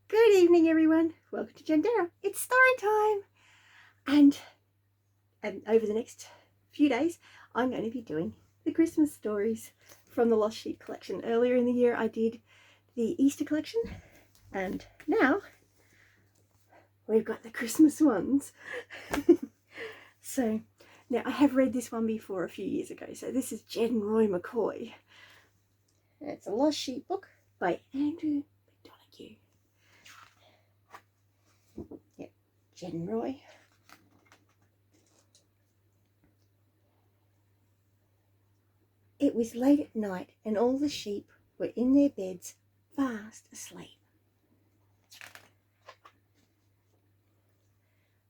Good evening, everyone. Welcome to Gendera. It's story time. And over the next few days, I'm going to be doing the Christmas stories from the Lost Sheep collection. Earlier in the year, I did the Easter collection, and now we've got the Christmas ones. So now I have read this one before a few years ago. So this is Jed and Roy McCoy. It's a Lost Sheep book by Andrew McDonough. Yep, Jed and Roy. It was late at night and all the sheep were in their beds fast asleep.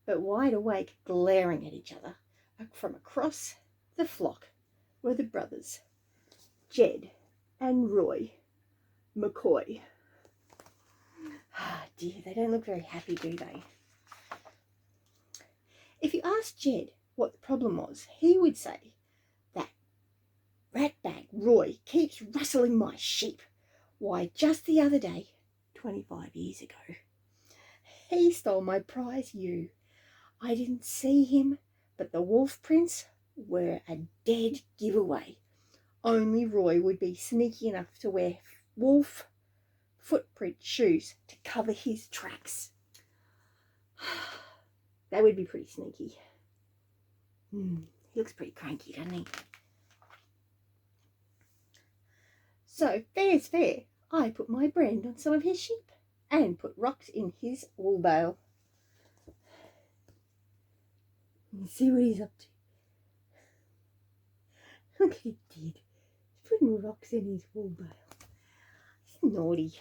But wide awake, glaring at each other from across the flock were the brothers, Jed and Roy McCoy. Ah, dear, they don't look very happy, do they? If you asked Jed what the problem was, he would say, "That ratbag Roy keeps rustling my sheep. Why, just the other day, 25 years ago, he stole my prize ewe. I didn't see him, but the wolf prints were a dead giveaway. Only Roy would be sneaky enough to wear wolf footprint shoes to cover his tracks." That would be pretty sneaky. He looks pretty cranky, doesn't he? So, fair's fair. I put my brand on some of his sheep and put rocks in his wool bale. You see what he's up to. Look what he did. He's putting rocks in his wool bale. He's naughty.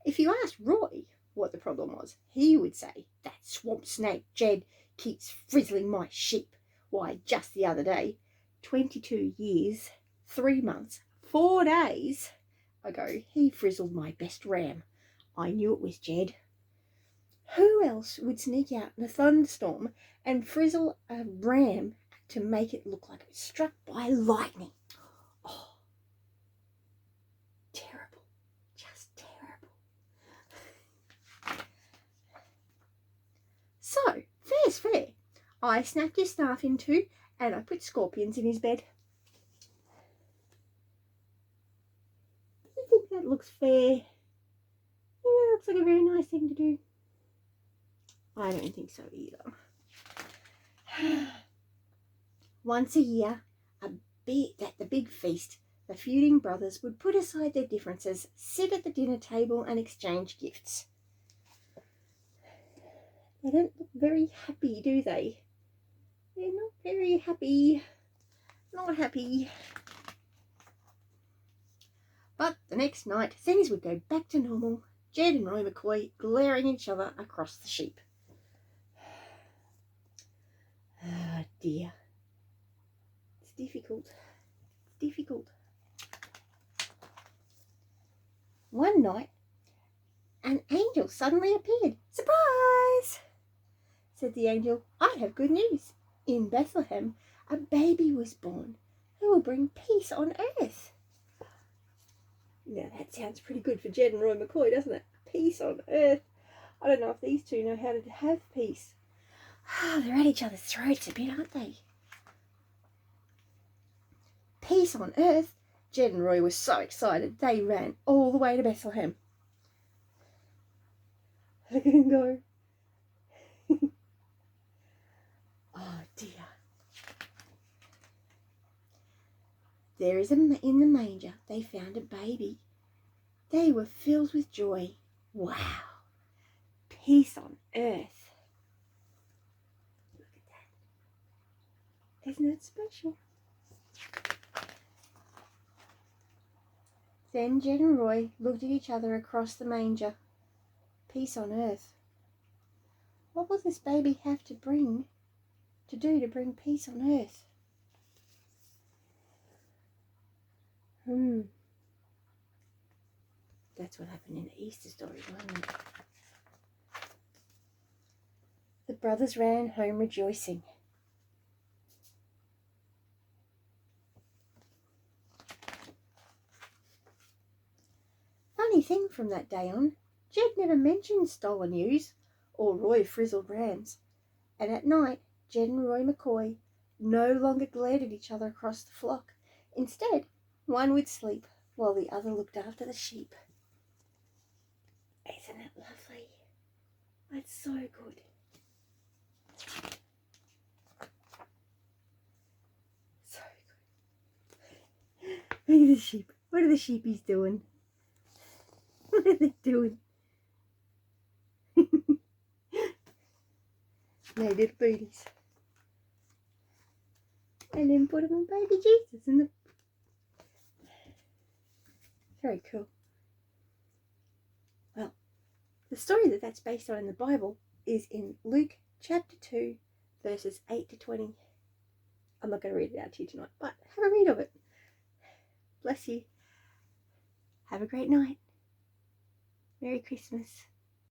If you asked Roy what the problem was, he would say, "That swamp snake Jed keeps frizzling my sheep. Why, just the other day, 22 years, 3 months, 4 days ago, he frizzled my best ram. I knew it was Jed. Who else would sneak out in a thunderstorm and frizzle a ram to make it look like it was struck by lightning? Oh, terrible, just terrible." So, fair's fair. I snapped his staff in two and I put scorpions in his bed. Do you think that looks fair? Yeah, it looks like a very nice thing to do. I don't think so either. Once a year, at the big feast, the feuding brothers would put aside their differences, sit at the dinner table and exchange gifts. They don't look very happy, do they? They're not very happy. Not happy. But the next night, things would go back to normal. Jed and Roy McCoy glaring at each other across the sheep. Ah, dear. It's difficult. It's difficult. One night, an angel suddenly appeared. "Surprise!" said the angel. "I have good news. In Bethlehem, a baby was born who will bring peace on earth." Now that sounds pretty good for Jed and Roy McCoy, doesn't it? Peace on earth. I don't know if these two know how to have peace. They're at each other's throats a bit, aren't they? Peace on earth. Jed and Roy were so excited they ran all the way to Bethlehem. Look at him go. Oh dear. There is in the manger they found a baby. They were filled with joy. Wow. Peace on earth. Look at that. Isn't that special? Then Jed and Roy looked at each other across the manger. Peace on earth. What will this baby have to do to bring peace on earth? That's what happened in the Easter story, wasn't it? The brothers ran home rejoicing. funny thing from that day on, Jed never mentioned stolen ewes or Roy frizzled rams. And at night, Jed and Roy McCoy no longer glared at each other across the flock. Instead, one would sleep while the other looked after the sheep. Isn't it lovely? That's so good. So good. Look at the sheep. What are the sheepies doing? What are they doing? No little booties. And then put them on baby Jesus in the... Very cool. Well, the story that's based on in the Bible is in Luke chapter 2, verses 8 to 20. I'm not going to read it out to you tonight, but have a read of it. Bless you. Have a great night. Merry Christmas.